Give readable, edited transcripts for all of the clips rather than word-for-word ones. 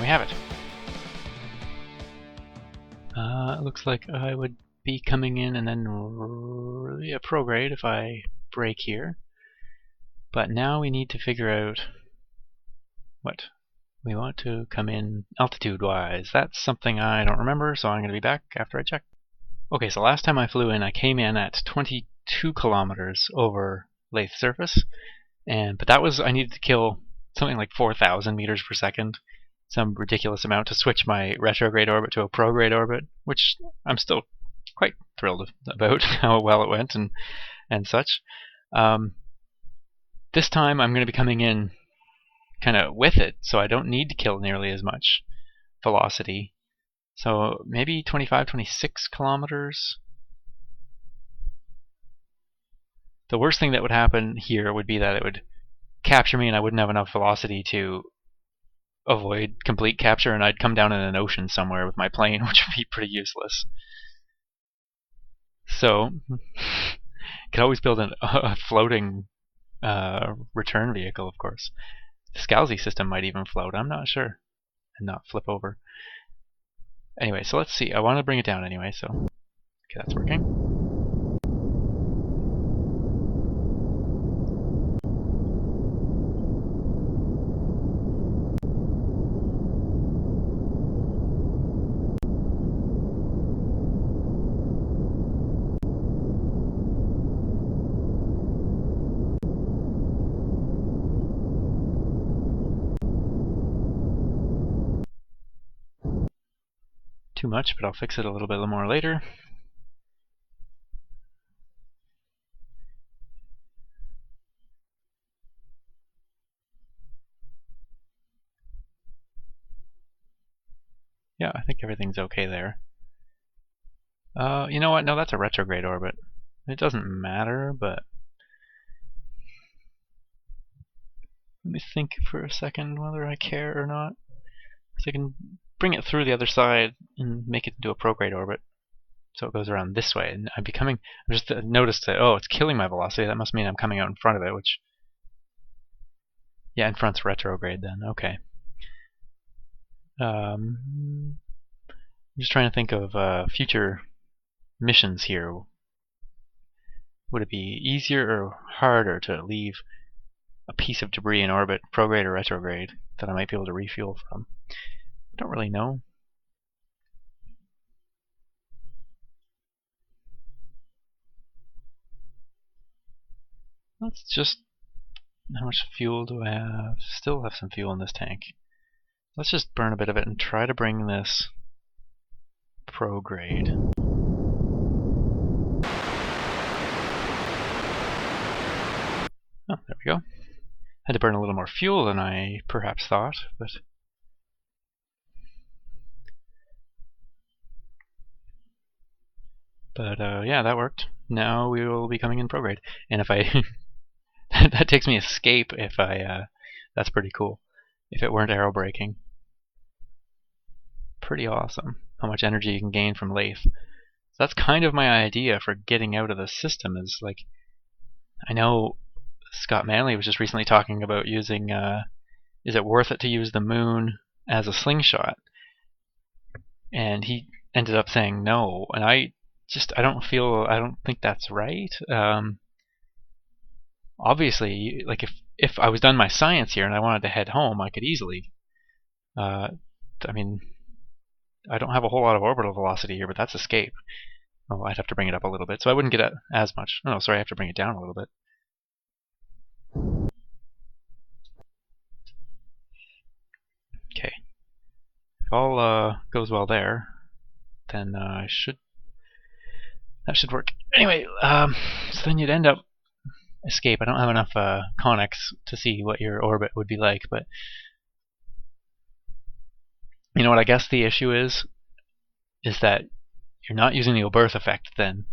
have it. It looks like I would be coming in and then prograde if I break here. But now we need to figure out what we want to come in altitude-wise. That's something I don't remember, so I'm going to be back after I check. Okay, so last time I flew in, I came in at 22 kilometers over Laythe surface, but that was, I needed to kill something like 4,000 meters per second, some ridiculous amount to switch my retrograde orbit to a prograde orbit, which I'm still quite thrilled about how well it went and such. This time I'm going to be coming in kind of with it, so I don't need to kill nearly as much velocity. So maybe 25, 26 kilometers. The worst thing that would happen here would be that it would capture me and I wouldn't have enough velocity to avoid complete capture, and I'd come down in an ocean somewhere with my plane, which would be pretty useless. So, could always build a floating return vehicle, of course. The Scalzi system might even float, I'm not sure, and not flip over. Anyway, so let's see. I want to bring it down anyway, so okay, that's working. Too much, but I'll fix it a little bit more later. Yeah, I think everything's okay there. You know what? No, that's a retrograde orbit. It doesn't matter, but let me think for a second whether I care or not. Because I can bring it through the other side and make it into a prograde orbit. So it goes around this way, and I just noticed that, oh, it's killing my velocity. That must mean I'm coming out in front of it, which, yeah, in front's retrograde then. Okay. I'm just trying to think of future missions here. Would it be easier or harder to leave a piece of debris in orbit, prograde or retrograde, that I might be able to refuel from? I don't really know. Let's just... How much fuel do I have? Still have some fuel in this tank. Let's just burn a bit of it and try to bring this prograde. Oh, there we go. Had to burn a little more fuel than I perhaps thought, but yeah, that worked. Now we will be coming in prograde, and if I that takes me escape if I that's pretty cool. If it weren't aero braking, pretty awesome. How much energy you can gain from Laythe. So that's kind of my idea for getting out of the system. Is like, I know Scott Manley was just recently talking about using. Is it worth it to use the moon as a slingshot? And he ended up saying no, and I don't think that's right. Obviously, like if I was done my science here and I wanted to head home, I could easily. I mean, I don't have a whole lot of orbital velocity here, but that's escape. Oh, I'd have to bring it up a little bit, so I wouldn't get as much. Oh, no, sorry, I have to bring it down a little bit. Okay. If all goes well there, then that should work. Anyway, so then you'd end up escape. I don't have enough conics to see what your orbit would be like, but you know what I guess the issue is that you're not using the Oberth effect then,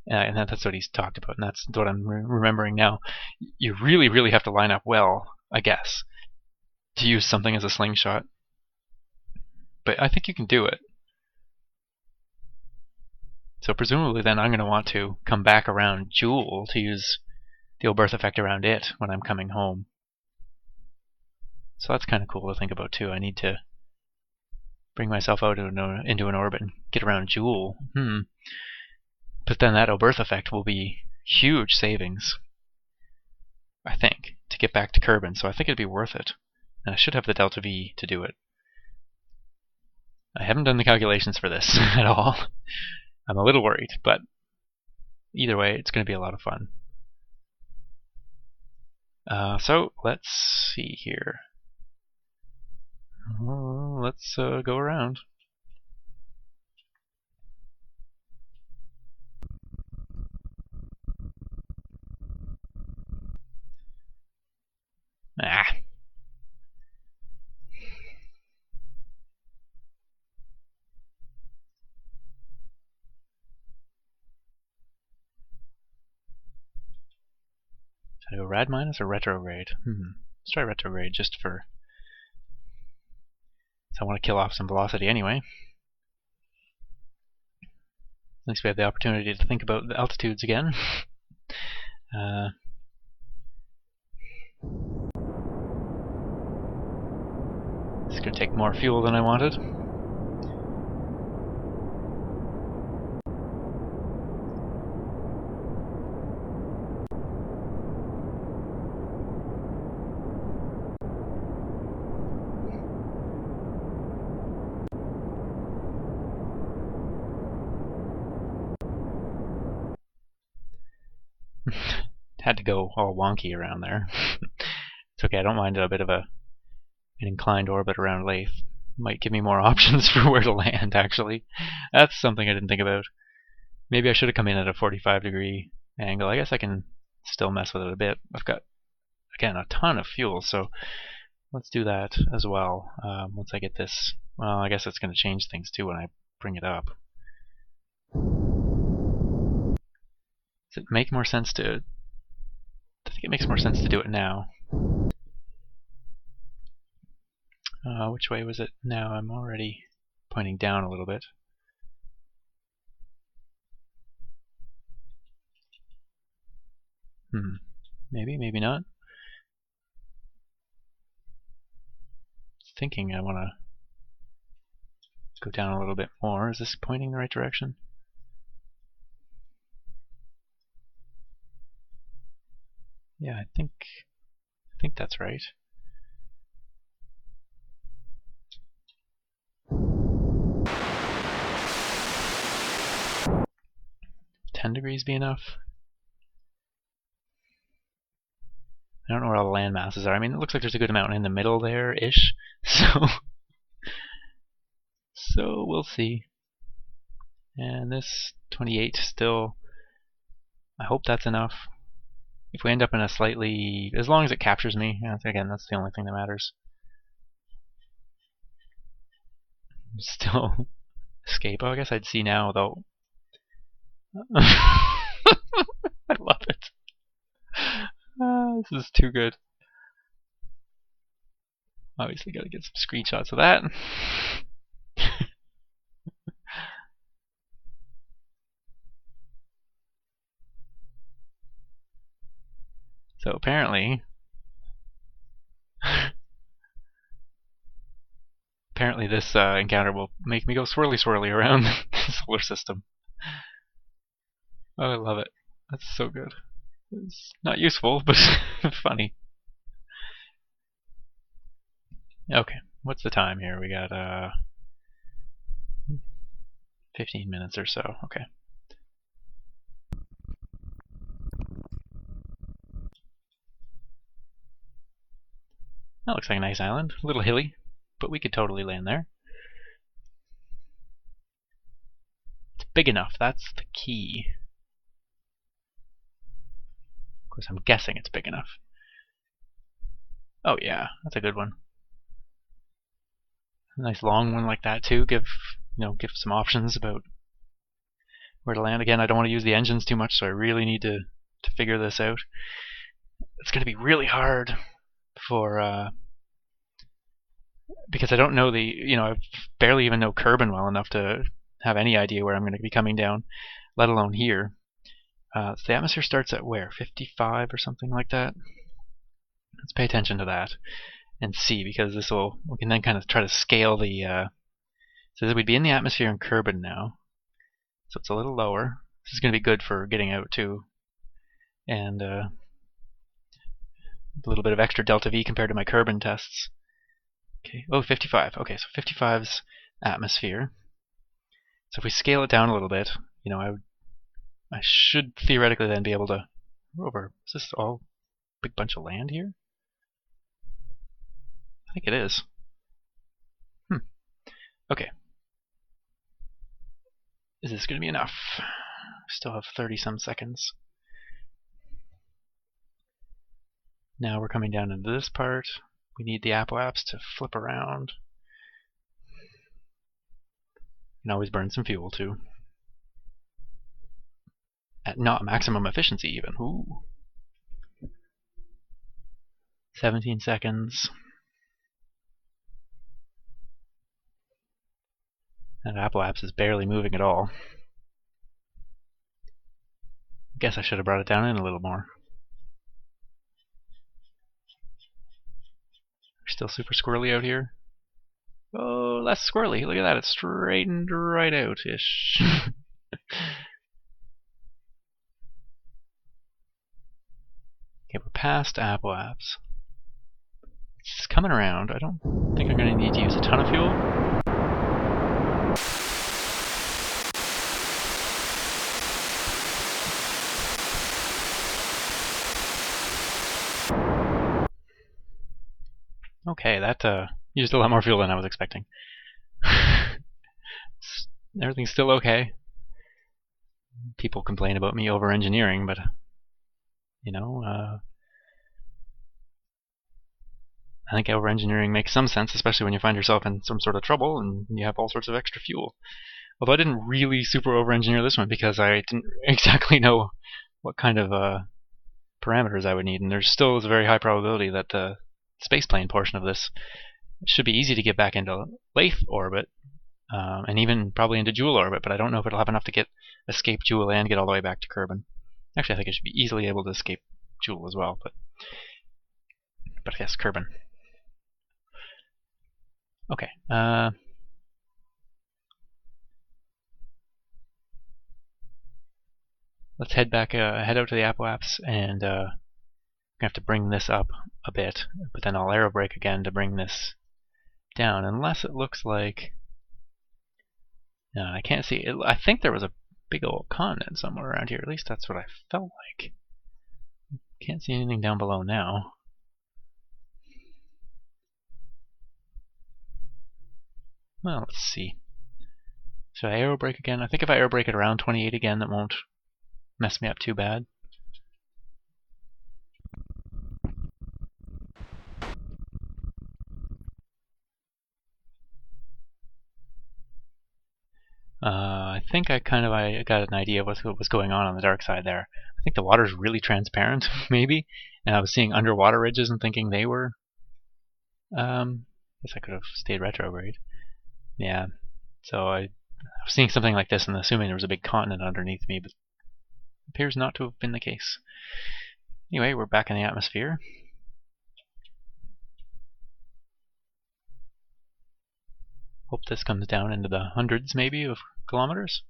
and that's what he's talked about, and that's what I'm remembering now. You really, really have to line up well, I guess, to use something as a slingshot. But I think you can do it. So presumably then I'm going to want to come back around Joule to use the Oberth effect around it when I'm coming home. So that's kind of cool to think about too. I need to bring myself out into an orbit and get around Joule. But then that Oberth effect will be huge savings, I think, to get back to Kerbin. So I think it'd be worth it. And I should have the delta V to do it. I haven't done the calculations for this at all. I'm a little worried, but either way, it's going to be a lot of fun. So let's see here. Let's go around. Ah. Should I go rad minus or retrograde? Let's try retrograde just for... So I want to kill off some velocity anyway. At least we have the opportunity to think about the altitudes again. It's going to take more fuel than I wanted. Had to go all wonky around there. It's okay, I don't mind a bit of an inclined orbit around Laythe. Might give me more options for where to land, actually. That's something I didn't think about. Maybe I should have come in at a 45-degree angle. I guess I can still mess with it a bit. I've got, again, a ton of fuel, so let's do that as well. Once I get this, well, I guess it's going to change things too when I bring it up. Does it make more sense to... I think it makes more sense to do it now. Which way was it? Now I'm already pointing down a little bit. Maybe, maybe not. Thinking I want to go down a little bit more. Is this pointing in the right direction? Yeah, I think that's right. 10 degrees be enough? I don't know where all the land masses are. I mean, it looks like there's a good amount in the middle there-ish. So we'll see. And this 28 still, I hope that's enough. If we end up in a slightly, as long as it captures me, again, that's the only thing that matters. Still escape. Oh, I guess I'd see now, though. I love it. This is too good. Obviously gotta get some screenshots of that. So apparently this encounter will make me go swirly swirly around the solar system. Oh, I love it. That's so good. It's not useful, but funny. Okay, what's the time here? We got 15 minutes or so. Okay. That looks like a nice island. A little hilly, but we could totally land there. It's big enough, that's the key. Of course, I'm guessing it's big enough. Oh yeah, that's a good one. A nice long one like that too. Give some options about where to land. Again, I don't want to use the engines too much, so I really need to figure this out. It's going to be really hard for because I don't know I barely even know Kerbin well enough to have any idea where I'm going to be coming down, let alone here. So the atmosphere starts at where? 55 or something like that? Let's pay attention to that and see, because we can then kind of try to scale the So we'd be in the atmosphere in Kerbal now. So it's a little lower. This is going to be good for getting out too. And a little bit of extra delta V compared to my Kerbal tests. Okay. Oh, 55. Okay, so 55's atmosphere. So if we scale it down a little bit, I should theoretically then be able to over. Is this all a big bunch of land here? I think it is. Okay. Is this going to be enough? Still have 30-some seconds. Now we're coming down into this part. We need the apoapse to flip around. You can always burn some fuel too. At not maximum efficiency even. Ooh. 17 seconds. That apoapse is barely moving at all. Guess I should have brought it down in a little more. We're still super squirrely out here. Oh, less squirrely. Look at that. It's straightened right out-ish. Okay, we're past apoapse. It's coming around. I don't think I'm going to need to use a ton of fuel. Okay, that used a lot more fuel than I was expecting. Everything's still okay. People complain about me over-engineering, but I think over-engineering makes some sense, especially when you find yourself in some sort of trouble and you have all sorts of extra fuel. Although I didn't really super over-engineer this one because I didn't exactly know what kind of parameters I would need, and there still is a very high probability that the spaceplane portion of this should be easy to get back into Laythe orbit, and even probably into Joule orbit, but I don't know if it'll have enough to escape Joule and get all the way back to Kerbal. Actually, I think it should be easily able to escape Joule as well, but I guess Kerbal. Okay. Let's head out to the apoapse, and I'm gonna have to bring this up a bit, but then I'll aero brake again to bring this down, unless it looks like. No, I can't see it. I think there was a big old continent somewhere around here. At least that's what I felt like. Can't see anything down below now. Well, let's see. Should I aero brake again? I think if I aero brake it around 28 again, that won't mess me up too bad. I think I got an idea of what was going on the dark side there. I think the water's really transparent, maybe, and I was seeing underwater ridges and thinking they were. Guess I could have stayed retrograde. Yeah, so I was seeing something like this and assuming there was a big continent underneath me, but it appears not to have been the case. Anyway, we're back in the atmosphere. Hope this comes down into the hundreds, maybe, of kilometers.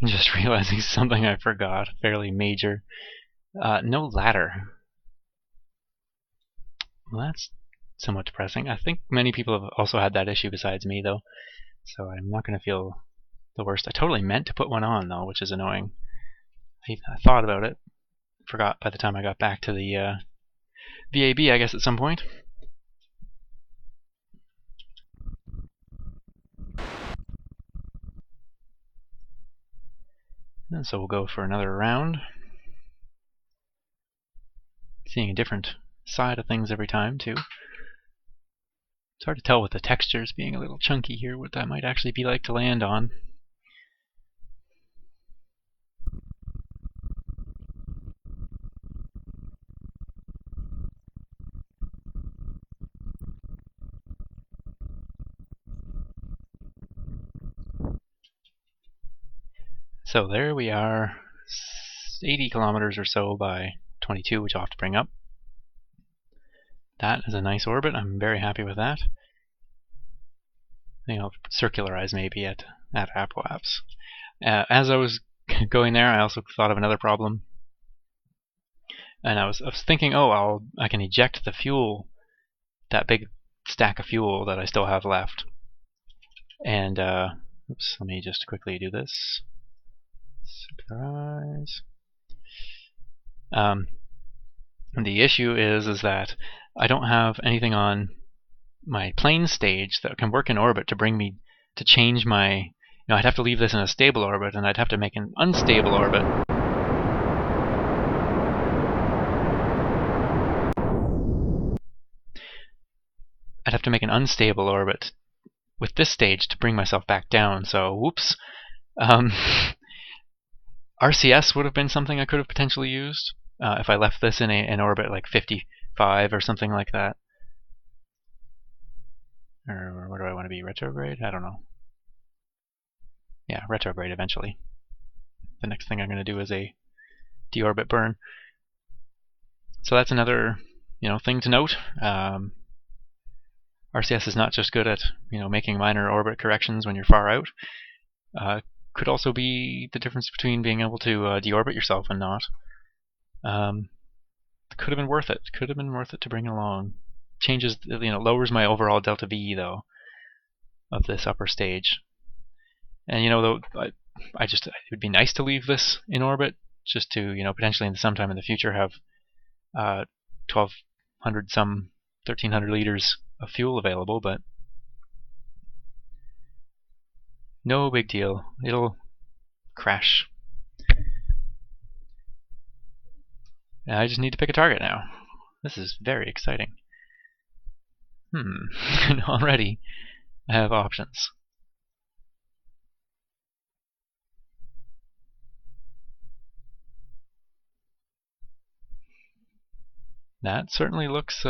I'm just realizing something I forgot, fairly major. No ladder. Well, that's somewhat depressing. I think many people have also had that issue besides me, though, so I'm not going to feel the worst. I totally meant to put one on, though, which is annoying. I thought about it, forgot by the time I got back to the VAB, I guess, at some point. And so we'll go for another round. Seeing a different side of things every time, too. It's hard to tell with the textures being a little chunky here what that might actually be like to land on. So there we are, 80 kilometers or so by 22, which I'll have to bring up. That is a nice orbit. I'm very happy with that. I think I'll circularize maybe at Apoapс. As I was going there, I also thought of another problem. And I was thinking, oh, I can eject the fuel, that big stack of fuel that I still have left. And, oops, let me just quickly do this. Surprise. And the issue is that I don't have anything on my plane stage that can work in orbit to bring me to change my. I'd have to leave this in a stable orbit, and I'd have to make an unstable orbit. I'd have to make an unstable orbit with this stage to bring myself back down. So, whoops. RCS would have been something I could have potentially used if I left this in an orbit like 55 or something like that. Or where do I want to be? Retrograde? I don't know. Yeah, retrograde eventually. The next thing I'm going to do is a deorbit burn. So that's another thing to note. RCS is not just good at making minor orbit corrections when you're far out. Could also be the difference between being able to deorbit yourself and not. Could have been worth it. Could have been worth it to bring along. Changes, lowers my overall delta V though of this upper stage. And though it would be nice to leave this in orbit, just to potentially sometime in the future have 1,200 some 1,300 liters of fuel available, but no big deal. It'll crash. I just need to pick a target now. This is very exciting. And already I have options. That certainly looks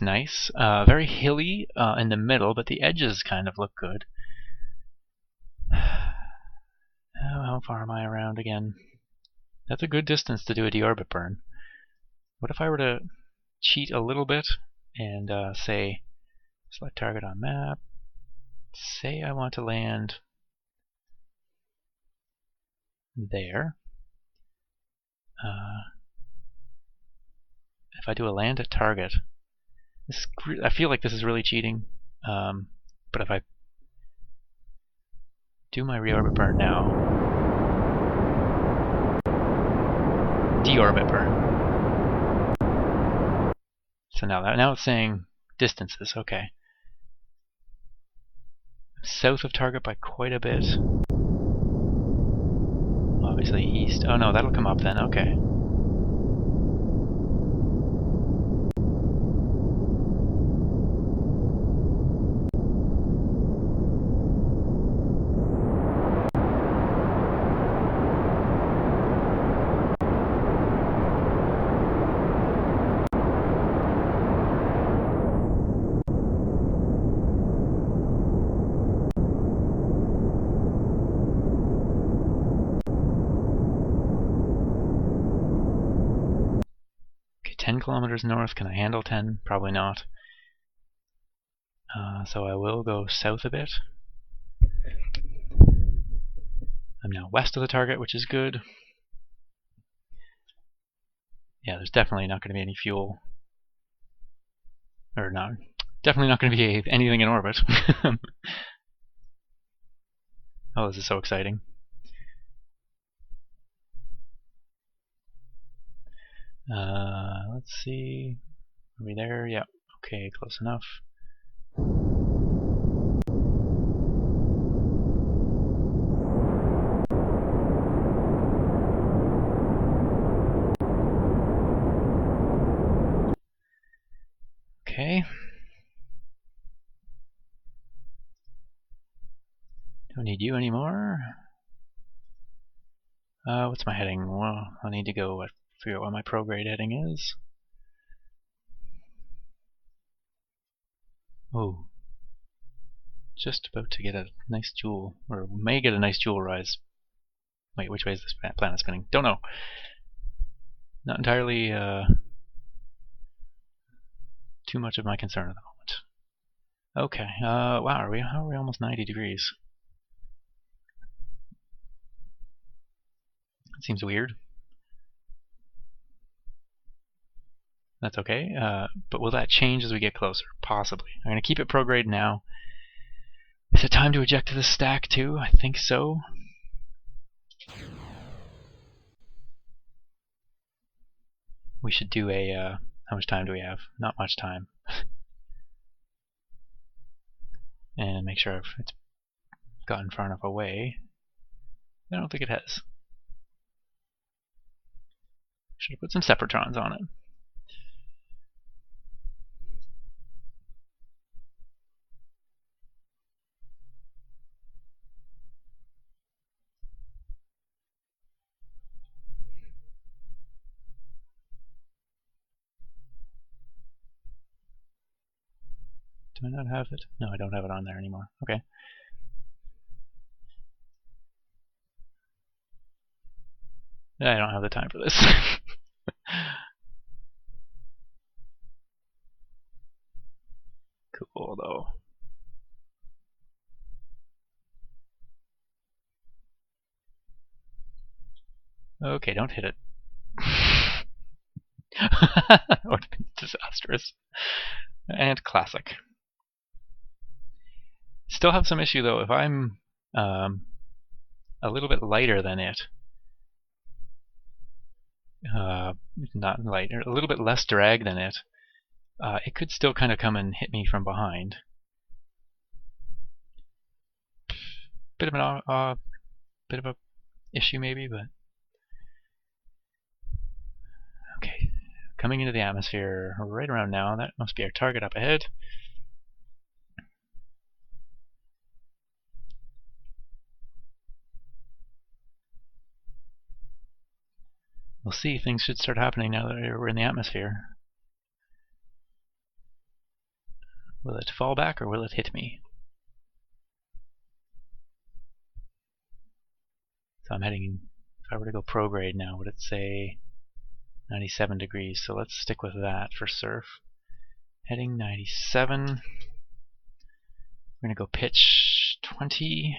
nice. Very hilly in the middle, but the edges kind of look good. How far am I around again? That's a good distance to do a deorbit burn. What if I were to cheat a little bit and say select target on map? Say I want to land there. If I do a land at target, I feel like this is really cheating. But if I do my reorbit burn now, deorbit burn. So now it's saying distances. Okay. South of target by quite a bit. Obviously east. Oh no, that'll come up then. Okay. Okay, 10 kilometers north. Can I handle 10? Probably not. So I will go south a bit. I'm now west of the target, which is good. Yeah, there's definitely not going to be any fuel. Or no, definitely not going to be anything in orbit. Oh, this is so exciting. Let's see. Are we there? Yeah. Okay, close enough. Okay. Don't need you anymore. What's my heading? Well, I need to go figure out what my prograde heading is. Oh. Just about to get a nice jewel, or may get a nice jewel rise. Wait, which way is this planet spinning? Don't know. Not entirely too much of my concern at the moment. Okay, wow, how are we almost 90 degrees? That seems weird. That's okay, but will that change as we get closer? Possibly. I'm going to keep it prograde now. Is it time to eject to the stack too? I think so. We should do a, how much time do we have? Not much time. And make sure it's gotten far enough away. I don't think it has. Should have put some separatrons on it. Do I not have it? No, I don't have it on there anymore. Okay. I don't have the time for this. Cool, though. Okay, don't hit it. That would have been disastrous. And classic. Still have some issue, though. If I'm a little bit lighter than it, not lighter, a little bit less drag than it, it could still kind of come and hit me from behind. Bit of a issue maybe, but okay. Coming into the atmosphere right around now. That must be our target up ahead. We'll see. Things should start happening now that we're in the atmosphere. Will it fall back or will it hit me? So I'm heading, if I were to go prograde now, would it say 97 degrees? So let's stick with that for surf. Heading 97. We're going to go pitch 20.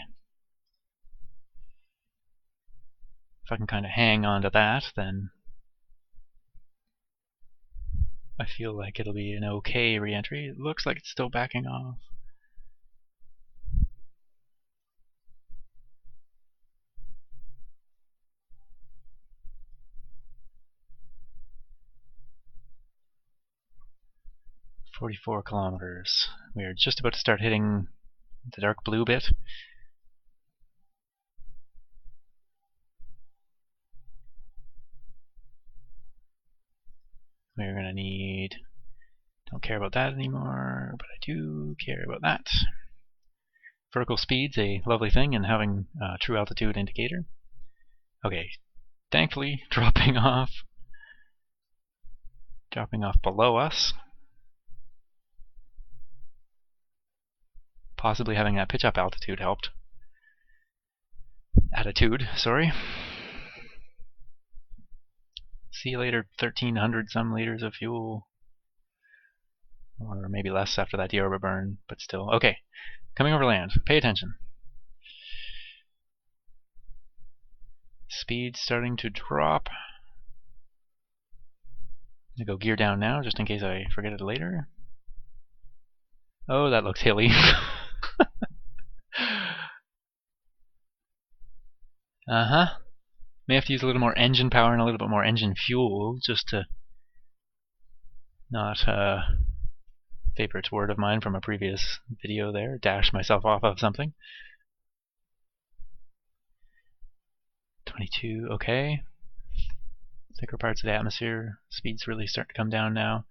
If I can kind of hang on to that, then I feel like it'll be an okay re-entry. It looks like it's still backing off. "44 kilometers. We are just about to start hitting the dark blue bit. We're going to need, don't care about that anymore, but I do care about that. Vertical speed's a lovely thing, and having a true altitude indicator. Okay, thankfully dropping off below us. Possibly having that pitch up altitude helped. Attitude, sorry. See you later, 1,300 some liters of fuel. Or maybe less after that deorbit burn, but still. Okay, coming over land. Pay attention. Speed starting to drop. I'm going to go gear down now, just in case I forget it later. Oh, that looks hilly. Uh-huh. May have to use a little more engine power and a little bit more engine fuel just to not, favorite word of mine from a previous video there, dash myself off of something. 22, okay. Thicker parts of the atmosphere. Speed's really starting to come down now.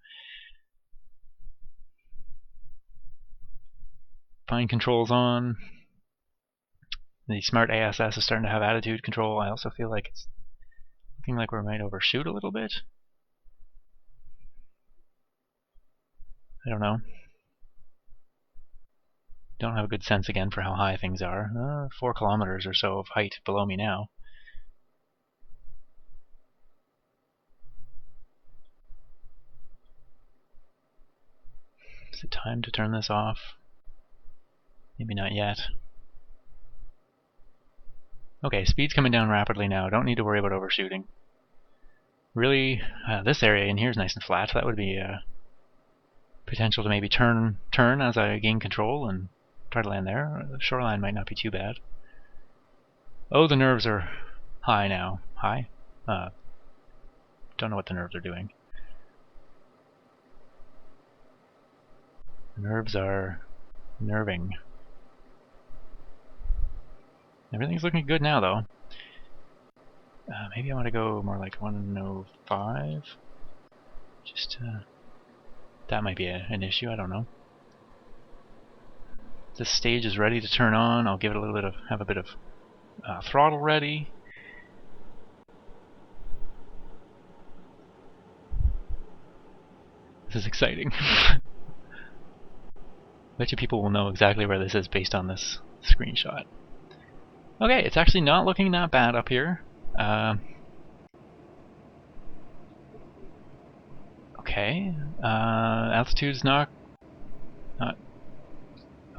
Fine controls on. The smart ASS is starting to have attitude control. I also feel like it's looking like we might overshoot a little bit. I don't know. don't have a good sense again for how high things are. 4 kilometers or so of height below me now. Is it time to turn this off? Maybe not yet. Okay, speed's coming down rapidly now. Don't need to worry about overshooting. Really, this area in here is nice and flat. That would be potential to maybe turn as I gain control and try to land there. The shoreline might not be too bad. Oh, the nerves are high now. High? Don't know what the nerves are doing. The nerves are nerving. Everything's looking good now, though. Maybe I want to go more like 105. Just that might be an issue. I don't know. This stage is ready to turn on. I'll give it a little bit of have a bit of throttle ready. This is exciting. Bet you people will know exactly where this is based on this screenshot. Okay, it's actually not looking that bad up here. Okay, altitude's not.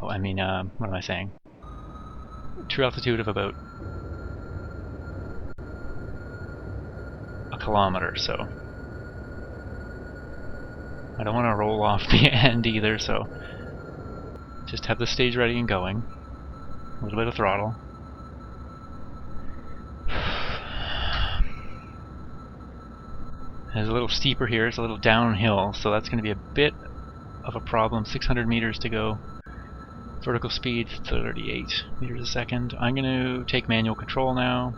Oh, I mean, what am I saying? True altitude of about a kilometer, so I don't want to roll off the end either, so just have the stage ready and going. A little bit of throttle. It's a little steeper here, it's a little downhill, so that's going to be a bit of a problem. 600 meters to go. Vertical speed 38 meters a second. I'm going to take manual control now.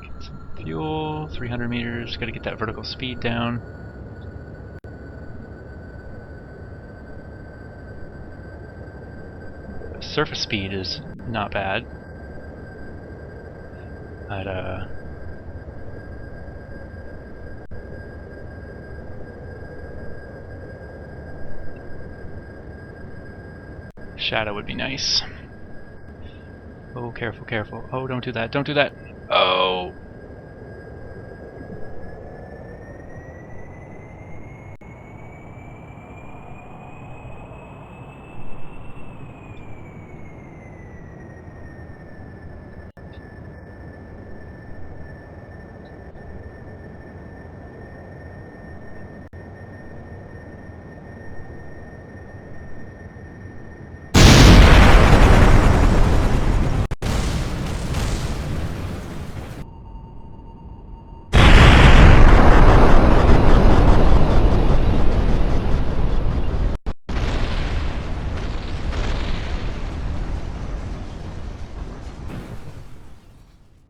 Get some fuel, 300 meters, got to get that vertical speed down. Surface speed is not bad. But shadow would be nice. Oh, careful, careful. Oh, don't do that, don't do that. Oh!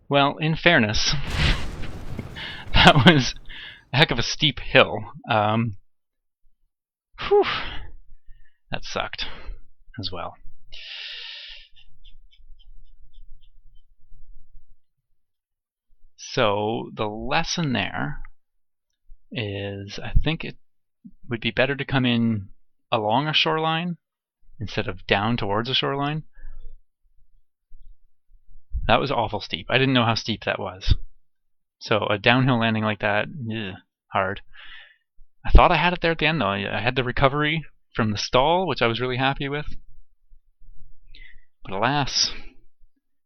Well, in fairness, that was a heck of a steep hill. Whew, that sucked as well. So the lesson there is I think it would be better to come in along a shoreline instead of down towards a shoreline. That was awful steep. I didn't know how steep that was. So a downhill landing like that, hard. I thought I had it there at the end though. I had the recovery from the stall, which I was really happy with. But alas,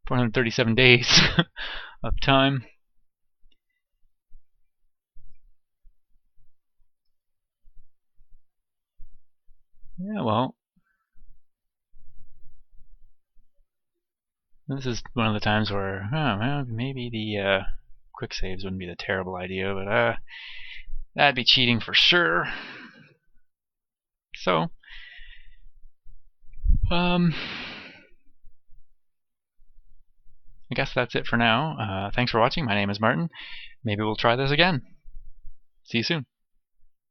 437 days of time. Yeah, well, this is one of the times where, well, maybe the quick saves wouldn't be the terrible idea, but that'd be cheating for sure. So, I guess that's it for now. Thanks for watching. My name is Martin. Maybe we'll try this again. See you soon.